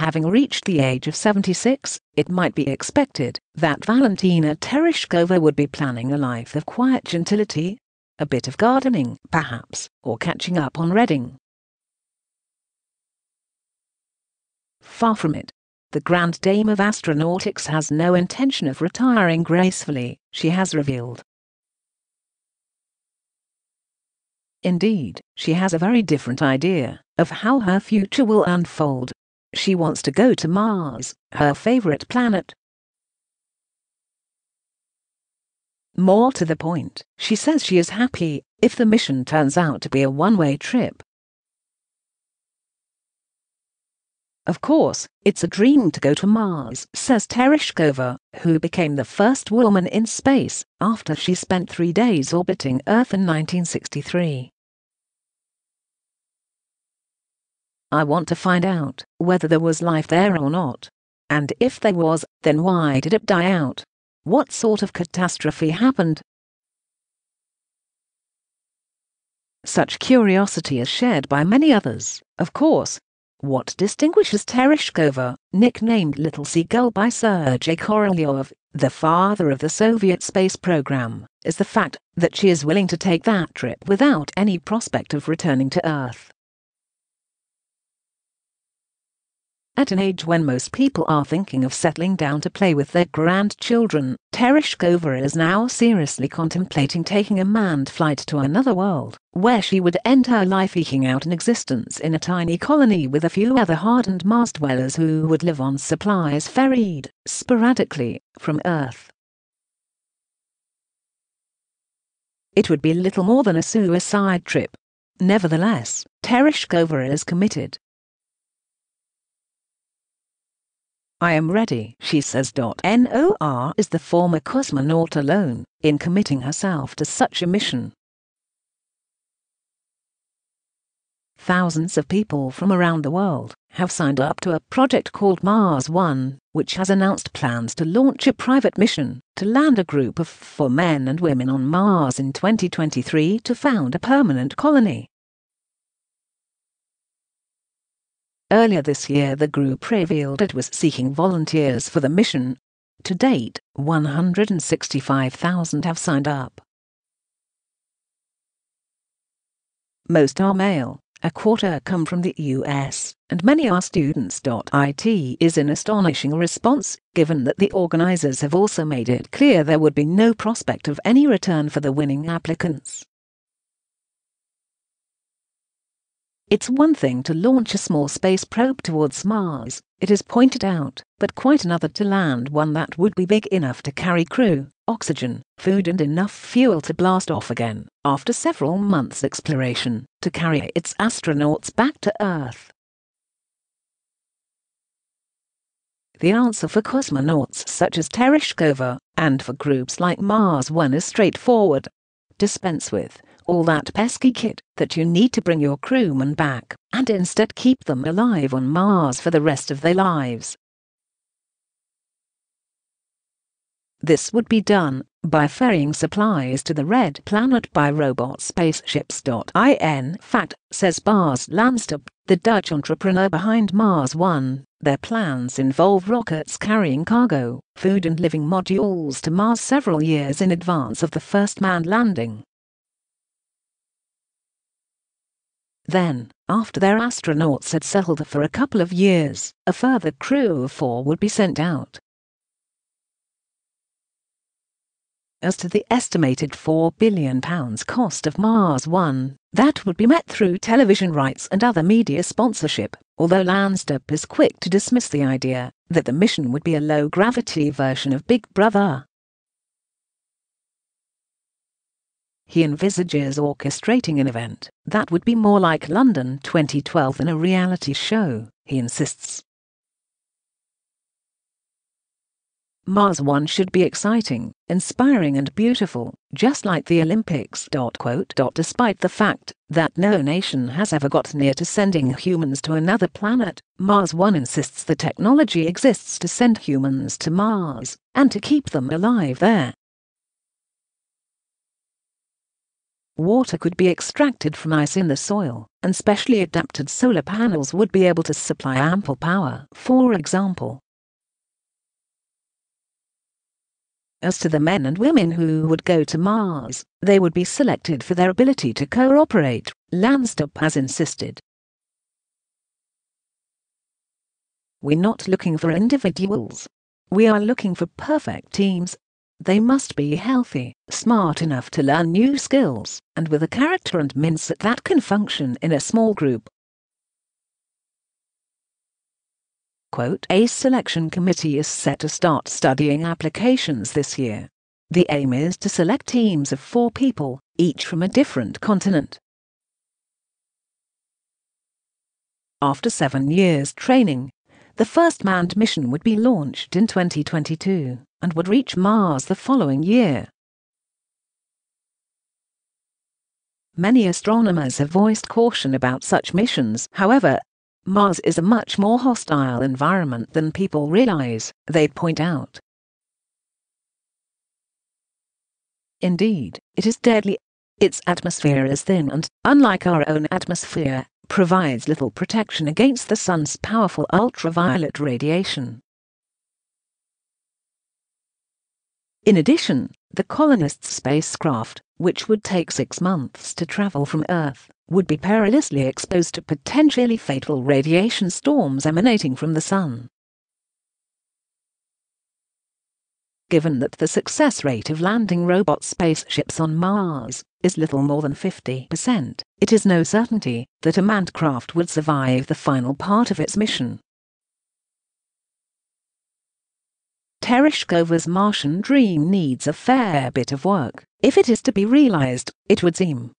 Having reached the age of 76, it might be expected that Valentina Tereshkova would be planning a life of quiet gentility, a bit of gardening, perhaps, or catching up on reading. Far from it. The Grand Dame of Astronautics has no intention of retiring gracefully, she has revealed. Indeed, she has a very different idea of how her future will unfold. She wants to go to Mars, her favorite planet. More to the point, she says she is happy if the mission turns out to be a one-way trip. Of course, it's a dream to go to Mars, says Tereshkova, who became the first woman in space after she spent 3 days orbiting Earth in 1963. I want to find out whether there was life there or not. And if there was, then why did it die out? What sort of catastrophe happened? Such curiosity is shared by many others, of course. What distinguishes Tereshkova, nicknamed Little Seagull by Sergei Korolyov, the father of the Soviet space program, is the fact that she is willing to take that trip without any prospect of returning to Earth. At an age when most people are thinking of settling down to play with their grandchildren, Tereshkova is now seriously contemplating taking a manned flight to another world, where she would end her life eking out an existence in a tiny colony with a few other hardened Mars dwellers who would live on supplies ferried, sporadically, from Earth. It would be little more than a suicide trip. Nevertheless, Tereshkova is committed. I am ready, she says. Nor is the former cosmonaut alone in committing herself to such a mission. Thousands of people from around the world have signed up to a project called Mars One, which has announced plans to launch a private mission to land a group of 4 men and women on Mars in 2023 to found a permanent colony. Earlier this year, the group revealed it was seeking volunteers for the mission. To date, 165,000 have signed up. Most are male, a quarter come from the US, and many are students. It is an astonishing response, given that the organizers have also made it clear there would be no prospect of any return for the winning applicants. It's one thing to launch a small space probe towards Mars, it is pointed out, but quite another to land one that would be big enough to carry crew, oxygen, food and enough fuel to blast off again, after several months' exploration, to carry its astronauts back to Earth. The answer for cosmonauts such as Tereshkova, and for groups like Mars One is straightforward. Dispense with all that pesky kit that you need to bring your crewmen back, and instead keep them alive on Mars for the rest of their lives. This would be done by ferrying supplies to the Red Planet by robot spaceships. In fact, says Bas Landstup, the Dutch entrepreneur behind Mars One, their plans involve rockets carrying cargo, food and living modules to Mars several years in advance of the first manned landing. Then, after their astronauts had settled for a couple of years, a further crew of 4 would be sent out. As to the estimated £4 billion cost of Mars One, that would be met through television rights and other media sponsorship, although Landstup is quick to dismiss the idea that the mission would be a low-gravity version of Big Brother. He envisages orchestrating an event that would be more like London 2012 than a reality show, he insists. Mars One should be exciting, inspiring and beautiful, just like the Olympics. Despite the fact that no nation has ever got near to sending humans to another planet, Mars One insists the technology exists to send humans to Mars, and to keep them alive there. Water could be extracted from ice in the soil, and specially adapted solar panels would be able to supply ample power, for example. As to the men and women who would go to Mars, they would be selected for their ability to cooperate, Landstup has insisted. We're not looking for individuals. We are looking for perfect teams. They must be healthy, smart enough to learn new skills, and with a character and mindset that can function in a small group. Quote, a selection committee is set to start studying applications this year. The aim is to select teams of 4 people, each from a different continent. After 7 years training, the first manned mission would be launched in 2022 and would reach Mars the following year. Many astronomers have voiced caution about such missions. However, Mars is a much more hostile environment than people realize, they point out. Indeed, it is deadly. Its atmosphere is thin and, unlike our own atmosphere, provides little protection against the sun's powerful ultraviolet radiation. In addition, the colonists' spacecraft, which would take 6 months to travel from Earth, would be perilously exposed to potentially fatal radiation storms emanating from the sun. Given that the success rate of landing robot spaceships on Mars is little more than 50%, it is no certainty that a manned craft would survive the final part of its mission. Tereshkova's Martian dream needs a fair bit of work. If it is to be realized, it would seem.